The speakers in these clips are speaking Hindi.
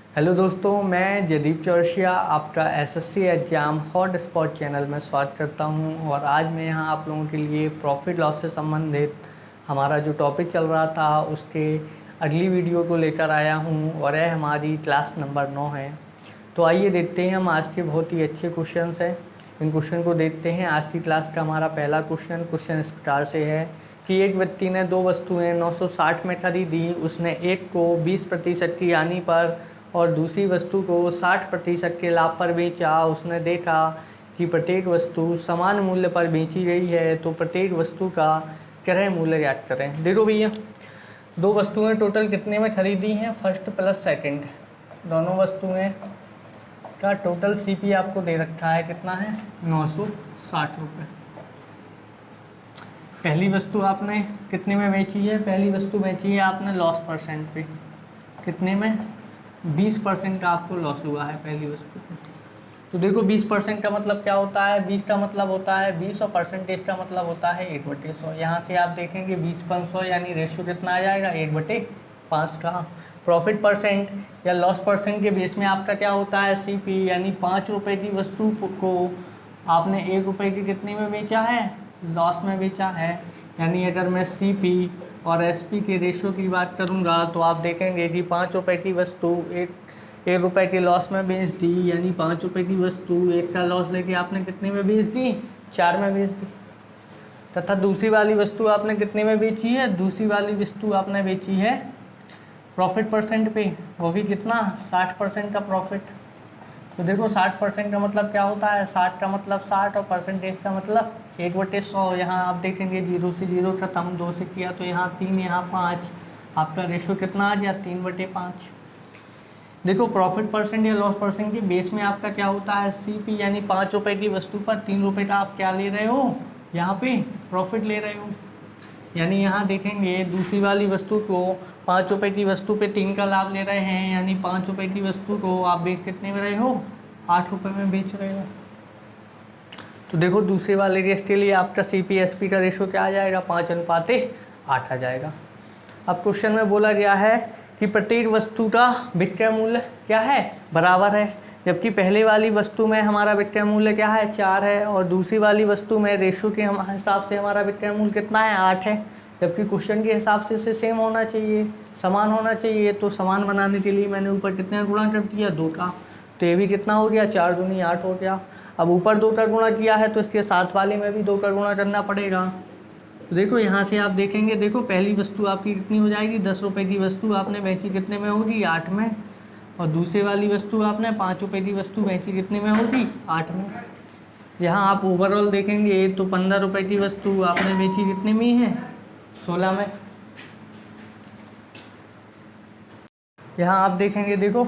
हेलो दोस्तों, मैं जयदीप चौरसिया आपका SSC exam hot spot channel में स्वागत करता हूं। और आज मैं यहां आप लोगों के लिए प्रॉफिट लॉस से संबंधित हमारा जो टॉपिक चल रहा था उसके अगली वीडियो को लेकर आया हूं और यह हमारी क्लास नंबर 9 है। तो आइए देखते हैं हम आज के बहुत ही अच्छे क्वेश्चंस हैं। इन क्वेश्चन को देखते हैं। आज की क्लास का हमारा पहला क्वेश्चन इस प्रकार से है कि एक व्यक्ति ने दो वस्तुएं 960 में खरीदी। उसने एक को 20% की हानि पर और दूसरी वस्तु को 60% के लाभ पर बेचा। उसने देखा कि प्रत्येक वस्तु समान मूल्य पर बेची गई है, तो प्रत्येक वस्तु का क्रय मूल्य ज्ञात करें। देखो भैया, दो वस्तुएं टोटल कितने में खरीदी हैं, फर्स्ट प्लस सेकंड। दोनों वस्तुएं का टोटल सीपी आपको दे रखा है, कितना है, 960 रुपये। पहली वस्तु आपने कितने में बेची है, पहली वस्तु बेची है आपने लॉस परसेंट पे, कितने में, 20% का आपको लॉस हुआ है पहली वस्तु पे। तो देखो 20% का मतलब क्या होता है, 20 का मतलब होता है 20 और परसेंटेज का मतलब होता है 1/100। यहाँ से आप देखेंगे 20/100 यानी रेशियो कितना आ जाएगा, 1/5 का। प्रॉफिट परसेंट या लॉस परसेंट के बेस में आपका क्या होता है, सीपी, यानी 5 रुपये की वस्तु को आपने 1 रुपये की कितने में बेचा है, लॉस में बेचा है। यानी अगर मैं सीपी और एसपी के रेशियो की बात करूंगा तो आप देखेंगे कि 5 रुपये की वस्तु एक रुपये के लॉस में बेच दी, यानी 5 रुपये की वस्तु एक का लॉस लेके आपने कितने में बेच दी, 4 में बेच दी। तथा दूसरी वाली वस्तु आपने कितने में बेची है, दूसरी वाली वस्तु आपने बेची है प्रॉफिट परसेंट पे, वो भी कितना, 60% का प्रॉफिट। तो देखो 60% का मतलब क्या होता है, 60 का मतलब 60 और परसेंटेज का मतलब 1/100। यहाँ आप देखेंगे 0 से 0 खत्म, 2 से किया तो यहाँ 3, यहाँ 5, आपका रेशो कितना आ गया, 3/5। देखो प्रॉफिट परसेंट या लॉस परसेंट के बेस में आपका क्या होता है, सीपी, यानी 5 रुपये की वस्तु पर 3 रुपये का आप क्या ले रहे हो, यहाँ पे प्रॉफिट ले रहे हो। यानी यहाँ देखेंगे दूसरी वाली वस्तु को 5 रुपये की वस्तु पे 3 का लाभ ले रहे हैं, यानी 5 रुपये की वस्तु को आप बेच कितने में रहे हो, 8 रुपये में बेच रहे हो। तो देखो दूसरे वाले केस के लिए आपका CP/SP का रेशो क्या आ जाएगा, 5:8 आ जाएगा। अब क्वेश्चन में बोला गया है कि प्रत्येक वस्तु का विक्रय मूल्य क्या है, बराबर है। जबकि पहले वाली वस्तु में हमारा विक्रय मूल्य क्या है, 4 है, और दूसरी वाली वस्तु में रेशो के हिसाब से हमारा विक्रय मूल्य कितना है, 8 है। जबकि क्वेश्चन के हिसाब से इसे सेम होना चाहिए, समान होना चाहिए। तो समान बनाने के लिए मैंने ऊपर कितना गुणा कर दिया, 2 का। तो ये भी कितना हो गया, 4 दूनी 8 हो गया। अब ऊपर 2 का गुणा किया है तो इसके साथ वाले में भी 2 का गुणा करना पड़ेगा। तो देखो यहाँ से आप देखेंगे, देखो पहली वस्तु आपकी कितनी हो जाएगी, 10 रुपये की वस्तु आपने बेची कितने में होगी, 8 में। और दूसरी वाली वस्तु आपने 5 रुपये की वस्तु बेची कितने में होगी, 8 में। यहाँ आप ओवरऑल देखेंगे तो 15 रुपये की वस्तु आपने बेची कितने में है, 16 में। यहाँ आप देखेंगे, देखो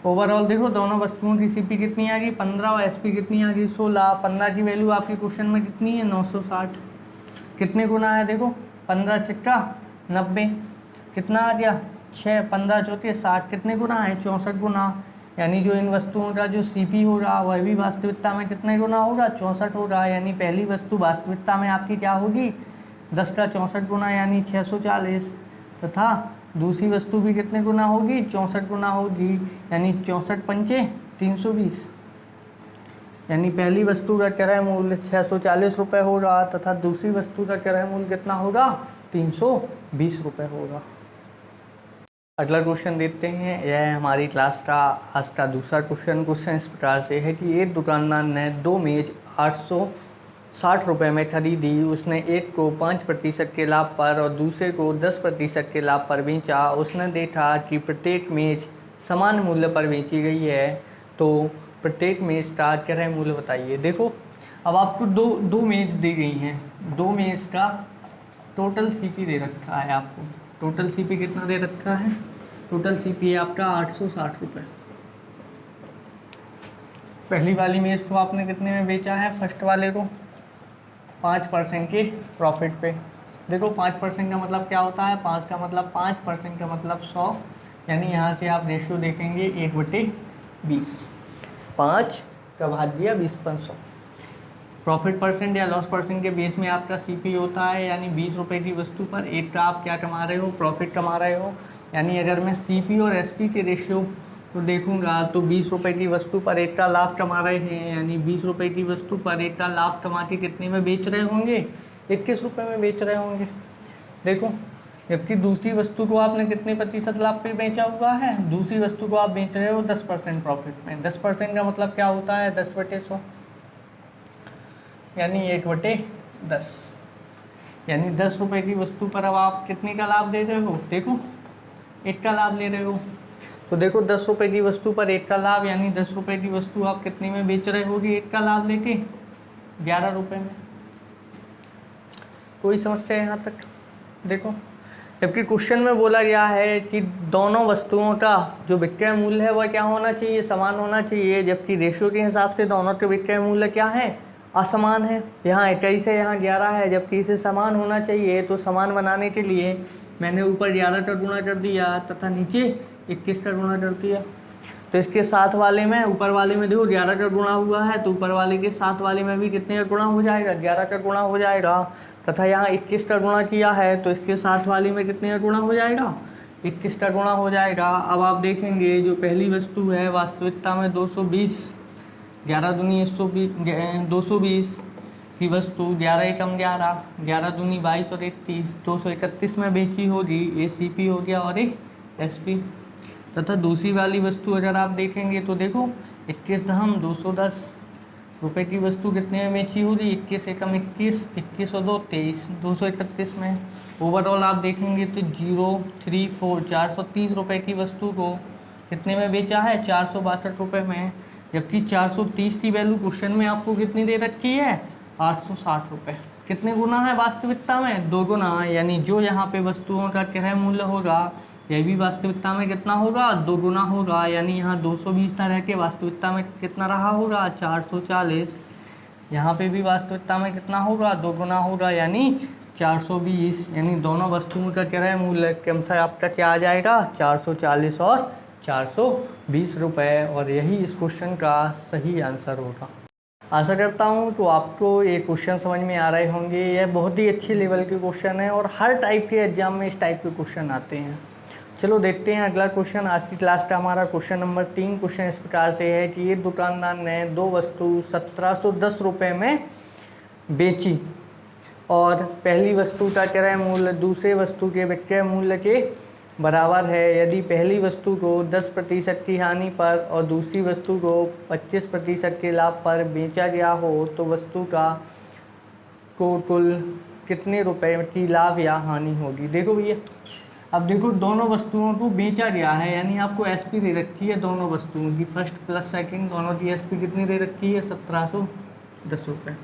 ओवरऑल देखो दोनों वस्तुओं की सीपी कितनी आ गई, 15, और एसपी कितनी आ गई, 16। 15 की वैल्यू आपके क्वेश्चन में कितनी है, 960। कितने गुना है, देखो 15 छक्का 90, कितना आ गया, 6, 15 चौके 60, कितने गुना है, 64 गुना। यानी जो इन वस्तुओं का जो सीपी होगा वह भी वास्तविकता में कितने गुना होगा, 64 होगा। यानी पहली वस्तु वास्तविकता में आपकी क्या होगी, 10 का 64 गुना यानी 640, तथा दूसरी वस्तु भी कितने गुना होगी, 64 गुना होगी, यानी 64 पंचे 320। यानी पहली वस्तु का क्रय मूल्य 640 रुपये होगा तथा दूसरी वस्तु का क्रय मूल्य कितना होगा, 320 रुपये होगा। अगला क्वेश्चन देखते हैं। यह है हमारी क्लास का आज का दूसरा क्वेश्चन इस प्रकार से है कि एक दुकानदार ने 2 मेज 860 रुपये में खरीदी। उसने एक को 5% के लाभ पर और दूसरे को 10% के लाभ पर बेचा। उसने देखा कि प्रत्येक मेज समान मूल्य पर बेची गई है, तो प्रत्येक मेज का क्रय मूल्य बताइए। देखो अब आपको दो मेज दी गई हैं, 2 मेज का टोटल सीपी दे रखा है आपको। टोटल सीपी कितना दे रखा है, टोटल सीपी है आपका 860 रुपये। पहली वाली मेज को आपने कितने में बेचा है, फर्स्ट वाले को 5% के प्रॉफिट पे। देखो 5% का मतलब क्या होता है, 5 का मतलब 5% का मतलब 100। यानी यहाँ से आप रेशियो देखेंगे 1/20, 5 का भाग दिया 20/100। प्रॉफिट परसेंट या लॉस परसेंट के बेस में आपका सीपी होता है, यानी 20 रुपये की वस्तु पर एक का आप क्या कमा रहे हो, प्रॉफिट कमा रहे हो। यानी अगर मैं सीपी और एसपी के रेशियो तो देखूंगा तो 20 रुपए की वस्तु पर 1 का लाभ कमा रहे हैं, यानी 20 रुपए की वस्तु पर 1 का लाभ कमा के कितने में बेच रहे होंगे, 21 रुपए में बेच रहे होंगे। देखो, जबकि दूसरी वस्तु को आपने कितने प्रतिशत लाभ पे बेचा हुआ है, दूसरी वस्तु को आप बेच रहे हो 10% प्रॉफिट में। 10% का मतलब क्या होता है, 10/100 यानी 1/10, यानी 10 रुपए की वस्तु पर अब आप कितने का लाभ दे रहे हो, देखो 1 का लाभ ले रहे हो। तो देखो 10 रुपए की वस्तु पर 1 का लाभ, यानी 10 रुपए की वस्तु आप कितने में बेच रहे होगी 1 का लाभ लेके, 11 रुपए में। कोई समस्या है यहाँ तक? देखो, जबकि क्वेश्चन में बोला गया है कि दोनों वस्तुओं का जो विक्रय मूल्य है वह क्या होना चाहिए, समान होना चाहिए, जबकि रेशियो के हिसाब से दोनों के विक्रय मूल्य क्या है, असमान है। यहाँ 21 है, यहाँ 11 है, जबकि इसे समान होना चाहिए। तो समान बनाने के लिए मैंने ऊपर 11 का गुणा कर दिया तथा नीचे 21 का गुणा कर दिया। तो इसके साथ वाले में, ऊपर वाले में देखो 11 का गुणा हुआ है, तो ऊपर वाले के साथ वाले में भी कितने का गुणा हो जाएगा, 11 का गुणा हो जाएगा। तथा यहाँ 21 का गुणा किया है तो इसके साथ वाले में कितने का गुणा हो जाएगा, 21 का गुणा हो जाएगा। अब आप देखेंगे जो पहली वस्तु है वास्तविकता में 220, 11 दूनी 120, 220 की वस्तु 11 एकम 11, 11 दूनी 22 और 31, 231 में बेची होगी। ये CP हो गया और एक SP। तथा दूसरी वाली वस्तु अगर आप देखेंगे तो देखो 21 दहम 210 रुपए की वस्तु कितने में बेची होगी, 21 एकम 21, 21 और 2 23, 231 में। ओवरऑल आप देखेंगे तो 0, 3, 4, 430 रुपए की वस्तु को कितने में बेचा है, 462 रुपये में। जबकि 430 की वैल्यू क्वेश्चन में आपको कितनी दे रखी है, 860 रुपये। कितने गुना है वास्तविकता में, 2 गुना, यानी जो यहाँ पे वस्तुओं का क्रय मूल्य होगा यह भी वास्तविकता में कितना होगा, 2 गुना होगा। यानी यहाँ 220 ना रह के वास्तविकता में कितना रहा होगा, 440। यहाँ पे भी वास्तविकता में कितना होगा, 2 गुना होगा, यानी 420। यानी दोनों वस्तुओं का क्रय मूल्य क्रमशः आपका क्या आ जाएगा, 440 और 420 रुपये। और यही इस क्वेश्चन का सही आंसर होगा। आशा करता हूँ तो आपको ये क्वेश्चन समझ में आ रहे होंगे। यह बहुत ही अच्छी लेवल के क्वेश्चन है और हर टाइप के एग्जाम में इस टाइप के क्वेश्चन आते हैं। चलो देखते हैं अगला क्वेश्चन। आज की क्लास का हमारा क्वेश्चन नंबर 3 क्वेश्चन इस प्रकार से है कि एक दुकानदार ने 2 वस्तु 1710 रुपये में बेची और पहली वस्तु का क्रय मूल्य दूसरे वस्तु के विक्रय मूल्य के बराबर है। यदि पहली वस्तु को 10% की हानि पर और दूसरी वस्तु को 25% के लाभ पर बेचा गया हो तो वस्तु का कुल कितने रुपए की लाभ या हानि होगी। देखो भैया, अब देखो दोनों वस्तुओं को बेचा गया है, यानी आपको SP दे रखी है दोनों वस्तुओं की, फर्स्ट प्लस सेकंड दोनों की SP कितनी दे रखी है, 1710 रुपये।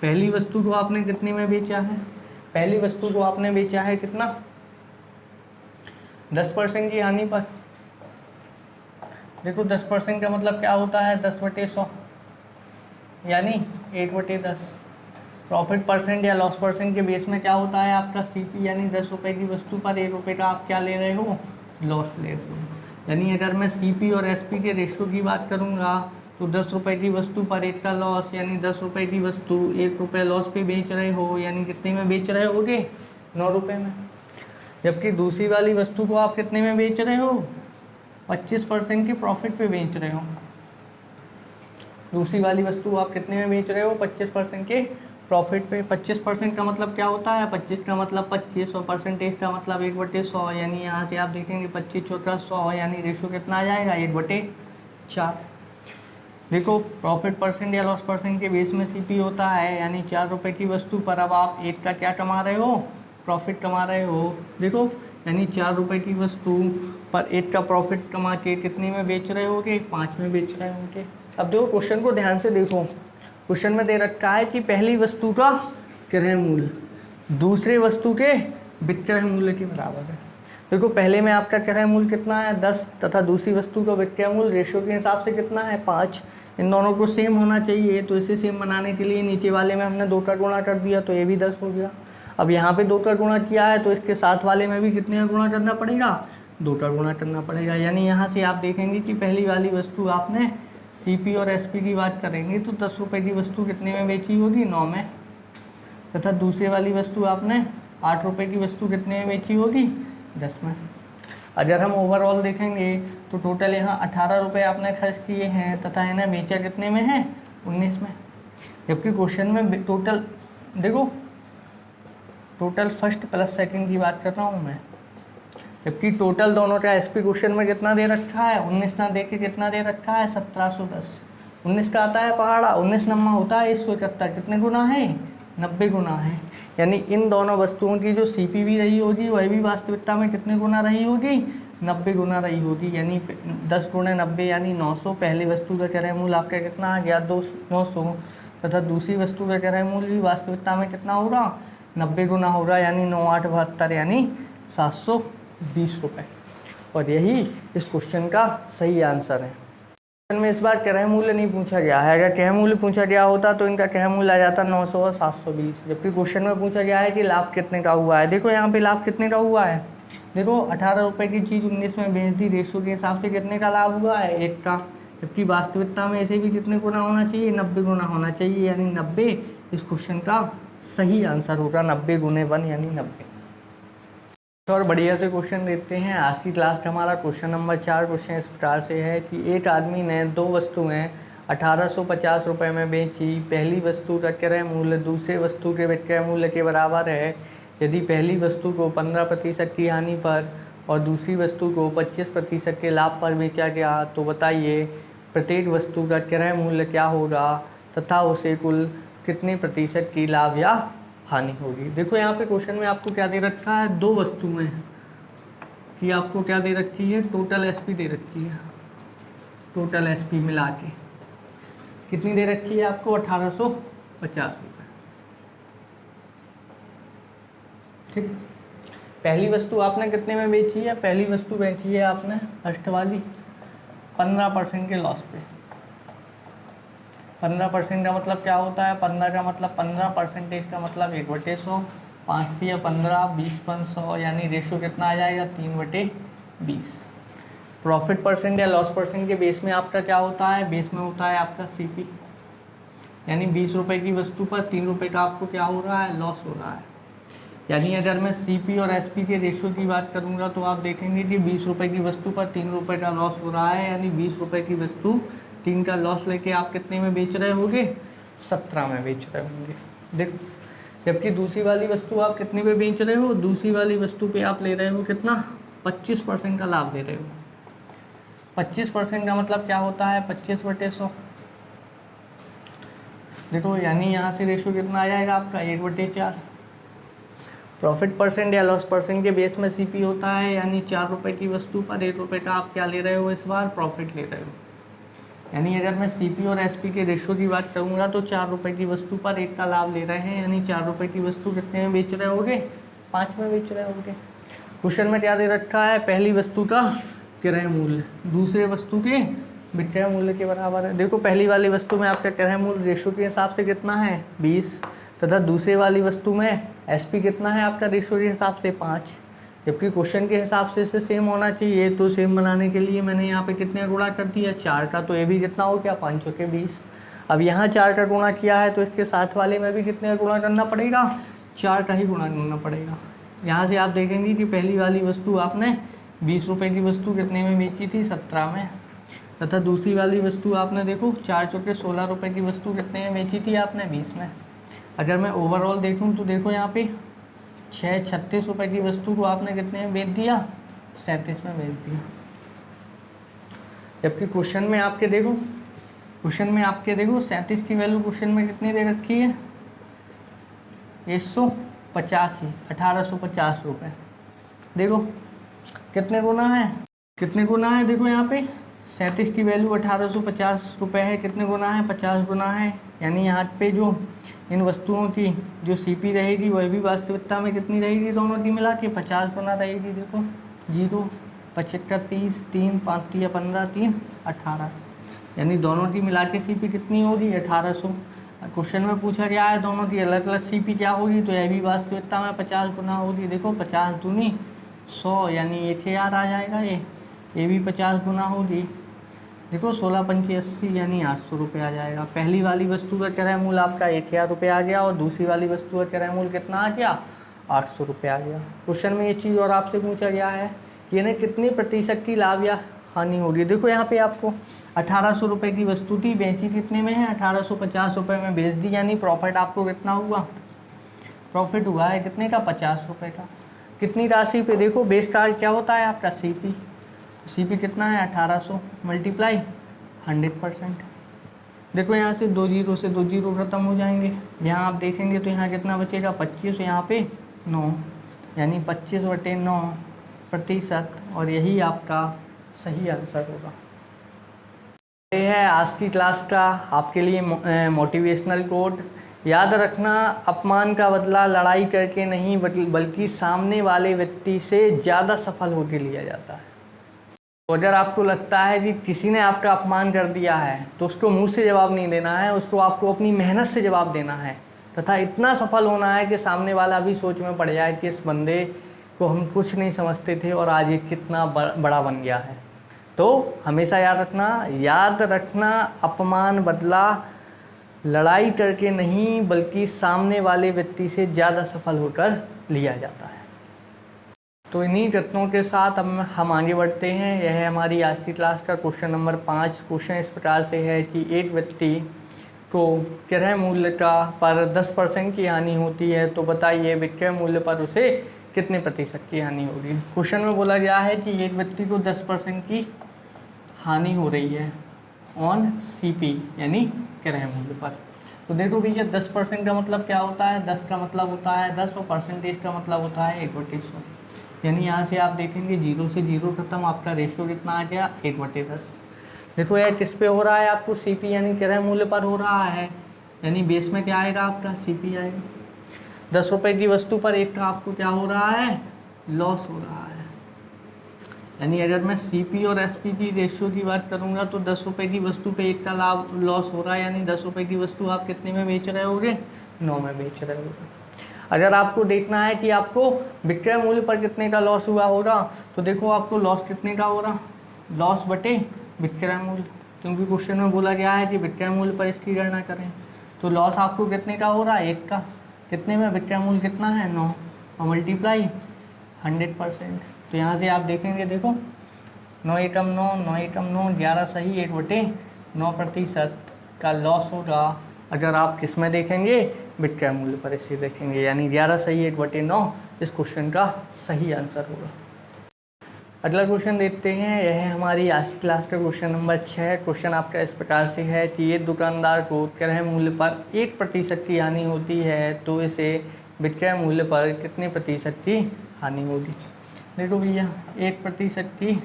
पहली वस्तु को आपने कितने में बेचा है, पहली वस्तु को आपने बेचा है कितना, 10% की हानि पर। देखो 10% का मतलब क्या होता है, 10/100 यानी 1/10। प्रॉफिट परसेंट या लॉस परसेंट के बेस में क्या होता है आपका CP, यानी 10 रुपये की वस्तु पर 1 रुपये का आप क्या ले रहे हो, लॉस ले रहे हो। यानी अगर मैं CP और SP के रेशियो की बात करूँगा तो 10 रुपये की वस्तु पर 1 का लॉस, यानी 10 रुपये की वस्तु 1 रुपये लॉस पे बेच रहे हो, यानी कितने में बेच रहे होगे, 9 रुपये में। जबकि दूसरी वाली वस्तु को आप कितने में बेच रहे हो, 25% के प्रॉफिट पे बेच रहे हो। दूसरी वाली वस्तु आप कितने में बेच रहे हो, 25% के प्रॉफिट पे। 25% का मतलब क्या होता है, 25 का मतलब 25 और परसेंटेज का मतलब 1/100, यानी यहाँ से आप देखेंगे 25 × 100, यानी रेशो कितना आ जाएगा, 1/4। देखो प्रॉफिट परसेंट या लॉस परसेंट के बेस में CP होता है, यानी 4 रुपये की वस्तु पर अब आप 1 का क्या कमा रहे हो, प्रॉफिट कमा रहे हो। देखो यानी 4 रुपये की वस्तु पर 1 का प्रॉफिट कमा के कितने में बेच रहे होगे, 5 में बेच रहे होंगे। अब देखो क्वेश्चन को ध्यान से देखो, क्वेश्चन में दे रखा है कि पहली वस्तु का क्रय मूल्य दूसरे वस्तु के विक्रय मूल्य के बराबर है। देखो पहले में आपका क्रय मूल्य कितना है, 10, तथा दूसरी वस्तु का विक्रय मूल्य रेशियो के हिसाब से कितना है, 5। इन दोनों को सेम होना चाहिए, तो इसे सेम बनाने के लिए नीचे वाले में हमने 2 का गुणा कर दिया, तो ये भी 10 हो गया। अब यहाँ पे 2 का गुणा किया है तो इसके साथ वाले में भी कितने का गुणा करना पड़ेगा, 2 का गुणा करना पड़ेगा। यानी यहाँ से आप देखेंगे कि पहली वाली वस्तु आपने CP और SP की बात करेंगे तो 10 रुपये की वस्तु कितने में बेची होगी, 9 में। तथा दूसरी वाली वस्तु आपने 8 रुपये की वस्तु कितने में बेची होगी, 10 में। अगर हम ओवरऑल देखेंगे तो टोटल यहाँ 18 रुपये आपने खर्च किए हैं तथा इन्हें बेचा कितने में है, 19 में। जबकि क्वेश्चन में टोटल देखो, टोटल फर्स्ट प्लस सेकंड की बात कर रहा हूँ मैं, जबकि टोटल दोनों का एसपी क्वेश्चन में कितना दे रखा है, 19 ना दे के कितना दे रखा है, 1710। 19 का आता है पहाड़ा, 19 नम्मा होता है 171, कितने गुना है, 90 गुना है। यानी इन दोनों वस्तुओं की जो सीपीवी रही होगी वह भी वास्तविकता में कितने गुना रही होगी, 90 गुना रही होगी। यानी 10 गुणे 90 यानी 900। पहली वस्तु का क्रय मूल्य आपका कितना आ गया, 900, तथा दूसरी वस्तु का क्रय मूल्य भी वास्तविकता में कितना होगा, 90 गुना होगा, यानी 9 8 72 यानी 720 रुपये। और यही इस क्वेश्चन का सही आंसर है। में इस बार क्रय मूल्य नहीं पूछा गया है, अगर क्रय मूल्य पूछा गया होता तो इनका क्रय मूल्य आ जाता 900 और 720। जबकि क्वेश्चन में पूछा गया है कि लाभ कितने का हुआ है। देखो यहाँ पे लाभ कितने का हुआ है, देखो 18 रुपये की चीज़ 19 में बेच दी, रेशो के हिसाब से कितने का लाभ हुआ है, 1 का। जबकि वास्तविकता में ऐसे भी कितने गुना होना चाहिए, 90 गुना होना चाहिए, यानी 90 इस क्वेश्चन का सही आंसर होगा। 90 गुने 1 यानी 90। और बढ़िया से क्वेश्चन देखते हैं। आज की क्लास का हमारा क्वेश्चन नंबर 4 क्वेश्चन इस प्रकार से है कि एक आदमी ने 2 वस्तुएं 1850 रुपये में बेची। पहली वस्तु का क्रय मूल्य दूसरे वस्तु के विक्रय मूल्य के बराबर है। यदि पहली वस्तु को 15% की हानि पर और दूसरी वस्तु को 25% के लाभ पर बेचा गया तो बताइए प्रत्येक वस्तु का क्रय मूल्य क्या होगा तथा उसे कुल कितने प्रतिशत की लाभ या हानि होगी। देखो यहाँ पे क्वेश्चन में आपको क्या दे रखा है, 2 वस्तुएं कि आपको क्या दे रखी है, टोटल एसपी दे रखी है। टोटल एसपी मिला के कितनी दे रखी है आपको, 1850 रुपये। ठीक, पहली वस्तु आपने कितने में बेची है, पहली वस्तु बेची है आपने फर्स्ट वाली 15% के लॉस पे। 15% का मतलब क्या होता है, 15 का मतलब 15% का मतलब 1/100, 5 3 15, 20 × 100 यानी रेशो कितना आ जाएगा, 3/20। प्रॉफिट परसेंट या लॉस परसेंट के बेस में आपका क्या होता है, बेस में होता है आपका सीपी। यानी 20 रुपये की वस्तु पर 3 रुपये का आपको क्या हो रहा है, लॉस हो रहा है। यानी अगर मैं सीपी और एसपी के रेशो की बात करूँगा तो आप देखेंगे कि 20 रुपये की वस्तु पर 3 रुपये का लॉस हो रहा है। यानी 20 रुपये की वस्तु 3 का लॉस लेके आप कितने में बेच रहे होंगे, 17 में बेच रहे होंगे। देखो, जबकि दूसरी वाली वस्तु आप कितने पे बेच रहे हो, दूसरी वाली वस्तु पे आप ले रहे हो कितना, 25% का लाभ ले रहे हो। 25% का मतलब क्या होता है, 25/100। देखो यानी यहाँ से रेशो कितना आ जाएगा आपका, 1/4। प्रॉफिट परसेंट या लॉस परसेंट के बेस में सीपी होता है। यानी 4 रुपये की वस्तु पर 1 रुपये का आप क्या ले रहे हो, इस बार प्रॉफिट ले रहे हो। यानी अगर मैं सीपी और एसपी के रेशो की बात करूँगा तो 4 रुपये की वस्तु पर 1 का लाभ ले रहे हैं। यानी 4 रुपये की वस्तु कितने में बेच रहे होंगे, 5 में बेच रहे होंगे। क्वेश्चन में क्या दे रखा है, पहली वस्तु का क्रय मूल्य दूसरे वस्तु के विक्रय मूल्य के बराबर है। देखो पहली वाली वस्तु में आपका क्रय मूल्य रेशो के हिसाब से कितना है, 20, तथा दूसरे वाली वस्तु में एसपी कितना है आपका रेशो के हिसाब से 5। जबकि क्वेश्चन के हिसाब से इसे सेम होना चाहिए, तो सेम बनाने के लिए मैंने यहाँ पे कितने गुणा कर दिया, 4 का। तो ये भी कितना हो गया, 5 चौके 20। अब यहाँ 4 का गुणा किया है तो इसके साथ वाले में भी कितने का गुणा करना पड़ेगा, 4 का ही गुणा करना पड़ेगा। यहाँ से आप देखेंगे कि पहली वाली वस्तु आपने 20 रुपये की वस्तु कितने में बेची थी, 17 में। तथा दूसरी वाली वस्तु आपने देखो 4 चौके 16 रुपये की वस्तु कितने में बेची थी आपने, 20 में। अगर मैं ओवरऑल देखूँ तो देखो यहाँ पे 36 रुपये की वस्तु को आपने कितने में बेच दिया, 37 में बेच दिया। जबकि क्वेश्चन में आपके देखो 37 की वैल्यू क्वेश्चन में कितनी दे रखी है, 1850 रुपये। देखो कितने गुना है, देखो यहाँ पे 37 की वैल्यू 1850 रुपये है, कितने गुना है, 50 गुना है। यानी यहाँ पे जो इन वस्तुओं की जो सीपी रहेगी वह भी वास्तविकता में कितनी रहेगी, दोनों की मिला के 50 गुना रहेगी। देखो 0 75 30 3 5 3 15 3 18, यानी दोनों की मिला के सीपी कितनी होगी, 1800। क्वेश्चन में पूछा गया है दोनों की अलग अलग सीपी क्या होगी, तो यह भी वास्तविकता में 50 गुना होगी। देखो 50 दूनी 100 यानी 1000 आ जाएगा, ये भी 50 गुना होगी। देखो 16 पंचे 80 यानी 800 रुपये आ जाएगा। पहली वाली वस्तु का क्रय मूल्य आपका 1000 रुपये आ गया और दूसरी वाली वस्तु का क्रय मूल्य कितना आ गया, 800 रुपये आ गया। क्वेश्चन में ये चीज़ और आपसे पूछा गया है कि यानी कितनी प्रतिशत की लाभ या हानि हो रही है। देखो यहाँ पे आपको 1800 रुपये की वस्तु थी, बेची कितने में है, 1850 रुपये में बेच दी, यानी प्रॉफिट आपको कितना हुआ, प्रॉफिट हुआ है कितने का, 50 रुपये का। कितनी राशि पे, देखो बेस का क्या होता है आपका सीपी, सीपी कितना है 1800 मल्टीप्लाई 100%। देखो यहाँ से 2 जीरो से 2 जीरो खत्म हो जाएंगे, यहाँ आप देखेंगे तो यहाँ कितना बचेगा 25, यहाँ पे 9, यानी 25/9%, और यही आपका सही आंसर होगा। ये है आज की क्लास का आपके लिए मोटिवेशनल कोट। याद रखना, अपमान का बदला लड़ाई करके नहीं बल्कि सामने वाले व्यक्ति से ज़्यादा सफल होकर लिया जाता है। तो अगर आपको लगता है कि किसी ने आपका अपमान कर दिया है तो उसको मुंह से जवाब नहीं देना है, उसको आपको अपनी मेहनत से जवाब देना है, तथा इतना सफल होना है कि सामने वाला भी सोच में पड़ जाए कि इस बंदे को हम कुछ नहीं समझते थे और आज ये कितना बड़ा बन गया है। तो हमेशा याद रखना अपमान बदला लड़ाई करके नहीं बल्कि सामने वाले व्यक्ति से ज़्यादा सफल होकर लिया जाता है। तो इन्हीं तत्वों के साथ हम आगे बढ़ते हैं। यह है हमारी आज की क्लास का क्वेश्चन नंबर 5। क्वेश्चन इस प्रकार से है कि एक व्यक्ति को क्रय मूल्य पर 10% की हानि होती है, तो बताइए विक्रय मूल्य पर उसे कितने प्रतिशत की हानि होगी। क्वेश्चन में बोला गया है कि एक व्यक्ति को 10% की हानि हो रही है ऑन सीपी यानी क्रय मूल्य पर। तो देखो भैया 10% का मतलब क्या होता है, 10 का मतलब होता है 10 और परसेंटेज का मतलब होता है 1/100, यानी यहाँ से आप देखेंगे 0 से 0 खत्म, आपका रेशियो कितना आ गया 1/10। देखो यार किस पे हो रहा है, आपको सीपी यानी क्रय मूल्य पर हो रहा है, यानी बेस में क्या आएगा आपका सीपी आएगा। 10 रुपये की वस्तु पर 1 का आपको क्या हो रहा है, लॉस हो रहा है। यानी अगर मैं सीपी और एसपी की रेशियो की बात करूंगा तो 10 रुपये की वस्तु पे 1 का लाभ लॉस हो रहा है, यानी 10 रुपये की वस्तु आप कितने में बेच रहे होगे, 9 में बेच रहे होगे। अगर आपको देखना है कि आपको विक्रय मूल्य पर कितने का लॉस हुआ होगा, तो देखो आपको लॉस कितने का हो रहा, लॉस बटे विक्रय मूल्य, क्योंकि क्वेश्चन में बोला गया है कि विक्रय मूल्य पर इसकी गणना करें। तो लॉस आपको कितने का हो रहा है, 1 का, कितने में, विक्रय मूल्य कितना है 9, और मल्टीप्लाई 100%। तो यहाँ से आप देखेंगे, देखो 9 एकम 9, 9 एकम 9, 11 सही 1/9% का लॉस होगा अगर आप किस में देखेंगे, विक्रय मूल्य पर इसे देखेंगे, यानी 11 सही 1/9 इस क्वेश्चन का सही आंसर होगा। अगला क्वेश्चन देखते हैं। यह है हमारी आज की क्लास का क्वेश्चन नंबर 6। क्वेश्चन आपका इस प्रकार से है कि एक दुकानदार को क्रय मूल्य पर 1% की हानि होती है, तो इसे विक्रय मूल्य पर कितने प्रतिशत की हानि होगी। देखो भैया 1% की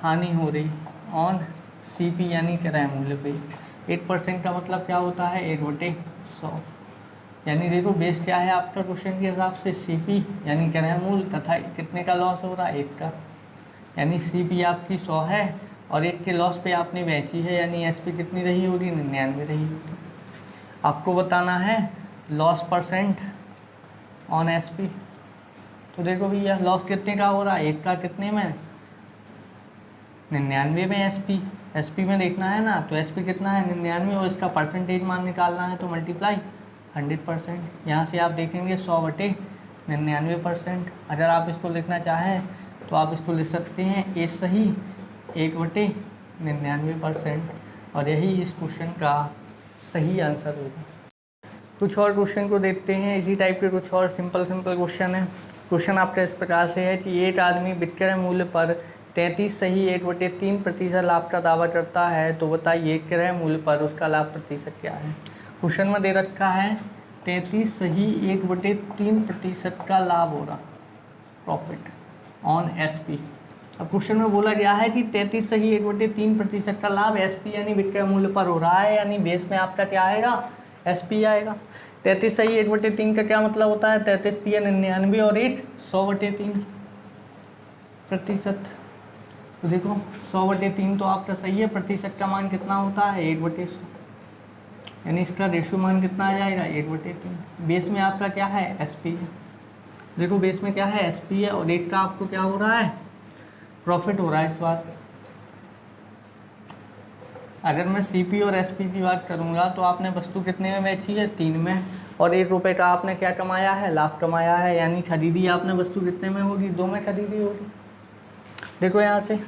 हानि हो रही ऑन सीपी यानी क्रय मूल्य पे। 8% का मतलब क्या होता है, 1/100, यानी देखो बेस क्या है आपका क्वेश्चन के हिसाब से सीपी यानी क्रय मूल्य, तथा कितने का लॉस हो रहा है, 1 का, यानी सीपी आपकी 100 है और 1 के लॉस पे आपने बेची है, यानी एसपी कितनी रही होगी, 99 रही होगी। आपको बताना है लॉस परसेंट ऑन एसपी। तो देखो भैया लॉस कितने का हो रहा है, 1 का, कितने में, 99 में एसपी में देखना है ना, तो एसपी कितना है 99 और इसका परसेंटेज मान निकालना है, तो मल्टीप्लाई 100%। यहाँ से आप देखेंगे 100/99%। अगर आप इसको लिखना चाहें तो आप इसको लिख सकते हैं ए सही 1/99%, और यही इस क्वेश्चन का सही आंसर होगा। कुछ और क्वेश्चन को देखते हैं, इसी टाइप के कुछ और सिंपल क्वेश्चन है। क्वेश्चन आपका इस प्रकार से है कि एक आदमी विक्रय मूल्य पर 33 सही 1/3% लाभ का दावा करता है, तो बताइए क्रय मूल्य पर उसका लाभ प्रतिशत क्या है। क्वेश्चन में दे रखा है 33 सही 1/3% का लाभ हो रहा, प्रॉफिट ऑन एसपी। अब क्वेश्चन में बोला गया है कि 33 सही 1/3% का लाभ एसपी यानी विक्रय मूल्य पर हो रहा है, यानी बेस में आपका क्या आएगा, एसपी आएगा। 33 सही 1/3 का क्या मतलब होता है, 33 3 99 और 1 100/3%। तो देखो 100/3 तो आपका सही है, प्रतिशत का मान कितना होता है 1/100, यानी इसका रेशियो मान कितना आ जाएगा 1/3। बेस में आपका क्या है, एसपी है। देखो बेस में क्या है, एसपी है, और 1 का आपको क्या हो रहा है, प्रॉफिट हो रहा है इस बार। अगर मैं सीपी और एसपी की बात करूंगा तो आपने वस्तु कितने में बेची है, 3 में, और 1 रुपये का आपने क्या कमाया है, लाभ कमाया है, यानी खरीदी आपने वस्तु कितने में होगी, 2 में खरीदी होगी। देखो यहाँ से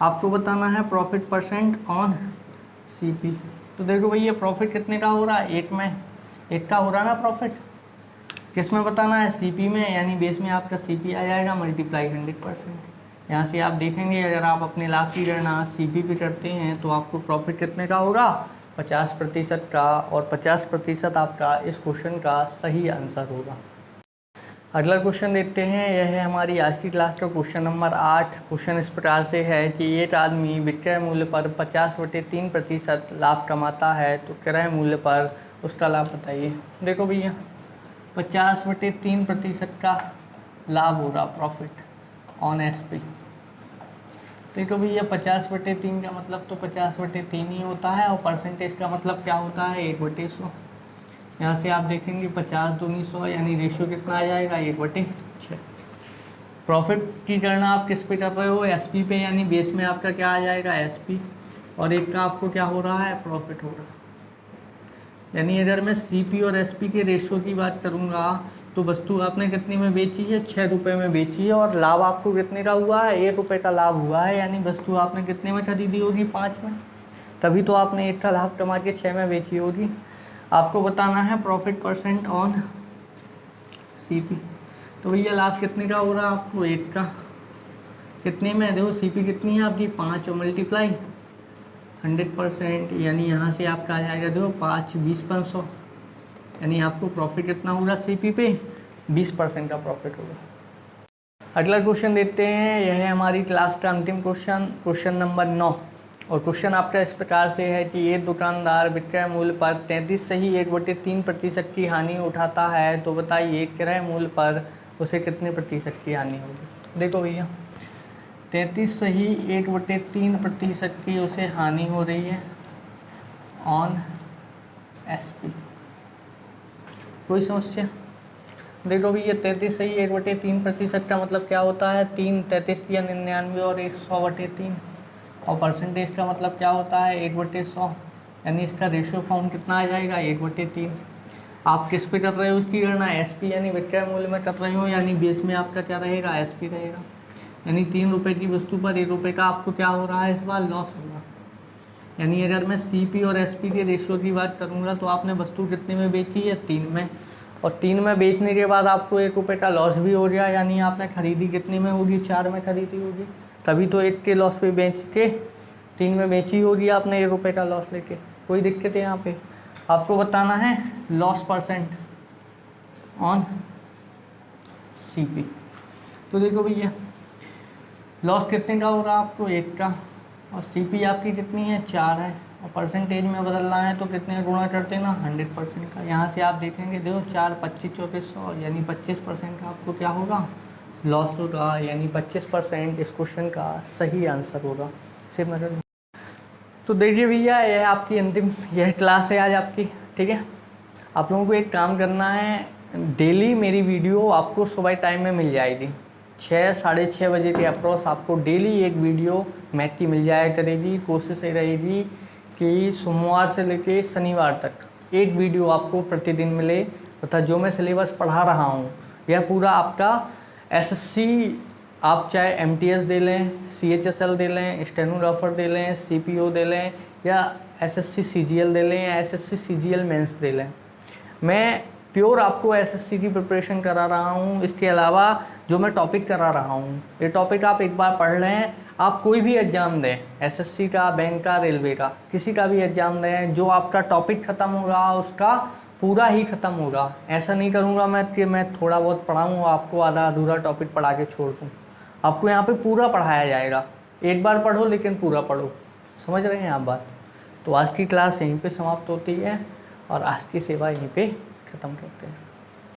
आपको बताना है प्रॉफिट परसेंट ऑन सीपी। तो देखो भैया प्रॉफिट कितने का हो रहा है, 1 का हो रहा है ना प्रॉफिट। किस में बताना है, सीपी में, यानी बेस में आपका सीपी आ जाएगा मल्टीप्लाई 100%। यहाँ से आप देखेंगे अगर आप अपने लाभ की गणना सीपी पे करते हैं तो आपको प्रॉफिट कितने का होगा, 50% का, और 50% आपका इस क्वेश्चन का सही आंसर होगा। अगला क्वेश्चन देखते हैं, यह है हमारी आज की क्लास का क्वेश्चन नंबर 8। क्वेश्चन इस प्रकार से है कि एक आदमी विक्रय मूल्य पर 50/3% लाभ कमाता है, तो क्रय मूल्य पर उसका लाभ बताइए। देखो भैया 50/3% का लाभ होगा प्रॉफिट ऑन एसपी। देखो भैया 50/3 का मतलब तो 50/3 ही होता है, और परसेंटेज का मतलब क्या होता है, 1/100। यहाँ से आप देखेंगे 50 दूनी 100, यानी रेशियो कितना आ जाएगा, 1/6। प्रॉफिट की गणना आप किस पे कर रहे हो, एसपी पे, यानी बेस में आपका क्या आ जाएगा, एसपी, और एक का आपको क्या हो रहा है, प्रॉफिट हो रहा है। यानी अगर मैं सीपी और एसपी के रेशियो की बात करूँगा तो वस्तु आपने कितने में बेची है, 6 रुपये में बेची है, और लाभ आपको कितने का हुआ है, 1 रुपये का लाभ हुआ है। यानी वस्तु आपने कितने में खरीदी होगी, 5 में, तभी तो आपने 1 का लाभ कमा के 6 में बेची होगी। आपको बताना है प्रॉफिट परसेंट ऑन सीपी। तो भैया लाभ कितने का हो रहा है आपको, 1 का, कितने में, देखो सीपी कितनी है आपकी 5, और मल्टीप्लाई 100%, यानी यहाँ से आपका आ जाएगा, देखो 5 20 500, यानी आपको प्रॉफिट कितना होगा सीपी पे, 20% का प्रॉफिट होगा। अगला क्वेश्चन देखते हैं, यह है हमारी क्लास का अंतिम क्वेश्चन, क्वेश्चन नंबर 9। और क्वेश्चन आपका इस प्रकार से है कि एक दुकानदार विक्रय मूल्य पर 33 सही 1/3% की हानि उठाता है, तो बताइए क्रय मूल्य पर उसे कितने प्रतिशत की हानि होगी। देखो भैया 33 सही 1/3% की उसे हानि हो रही है ऑन एसपी। कोई समस्या, देखो भैया 33 सही 1/3% का मतलब क्या होता है, 3 33 या 99 और 100/3, और परसेंटेज का मतलब क्या होता है, 1/100, यानी इसका रेशियो फॉर्म कितना आ जाएगा, 1/3। आप किस पे कर रहे हो इसकी गणना, एसपी यानी विक्रय मूल्य में कर रहे हो, यानी बेस में आपका क्या रहेगा, एसपी रहेगा। यानी 3 रुपये की वस्तु पर 1 रुपये का आपको क्या हो रहा है, इस बार लॉस होगा। यानी अगर मैं सीपी और एसपी के रेशियो की बात करूँगा तो आपने वस्तु कितने में बेची है, 3 में, और 3 में बेचने के बाद आपको 1 रुपये का लॉस भी हो गया, यानी आपने खरीदी कितने में होगी, 4 में खरीदी होगी, तभी तो 1 के लॉस पे बेच के 3 में बेची होगी आपने 1 रुपये का लॉस लेके। कोई दिक्कत है यहाँ पे। आपको बताना है लॉस परसेंट ऑन सीपी। तो देखो भैया लॉस कितने का होगा आपको, 1 का, और सीपी आपकी कितनी है, 4 है, और परसेंटेज में बदलना है तो कितने गुणा करते हैं ना, 100% का। यहाँ से आप देखेंगे, देखो 4 25 3400, यानी 25% का आपको क्या होगा, लॉस होगा, यानी 25% इस क्वेश्चन का सही आंसर होगा। सिर्फ मतलब तो देखिए भैया यह आपकी अंतिम यह क्लास है आज आपकी, ठीक है। आप लोगों को एक काम करना है, डेली मेरी वीडियो आपको सुबह टाइम में मिल जाएगी, 6 साढ़े 6 बजे के अप्रॉक्स आपको डेली एक वीडियो मैथ की मिल जाया करेगी। कोशिश ये रहेगी कि सोमवार से लेके शनिवार तक एक वीडियो आपको प्रतिदिन मिले, तथा जो मैं सिलेबस पढ़ा रहा हूँ यह पूरा आपका एसएससी, आप चाहे एमटीएस दे लें, सीएचएसएल दे लें, स्टेनोग्राफर दे लें, सीपीओ दे लें, या एसएससी सीजीएल दे लें, या एसएससी सीजीएल मेंस दे लें, मैं प्योर आपको एसएससी की प्रिपरेशन करा रहा हूँ। इसके अलावा जो मैं टॉपिक करा रहा हूँ, ये टॉपिक आप एक बार पढ़ लें, आप कोई भी एग्ज़ाम दें, एसएससी का, बैंक का, रेलवे का, किसी का भी एग्ज़ाम दें, जो आपका टॉपिक ख़त्म होगा उसका पूरा ही ख़त्म होगा। ऐसा नहीं करूँगा मैं कि मैं थोड़ा बहुत पढ़ाऊँ आपको आधा अधूरा टॉपिक पढ़ा के छोड़ दूँ। आपको यहाँ पे पूरा पढ़ाया जाएगा, एक बार पढ़ो लेकिन पूरा पढ़ो। समझ रहे हैं आप बात। तो आज की क्लास यहीं पे समाप्त होती है और आज की सेवा यहीं पे ख़त्म करते हैं।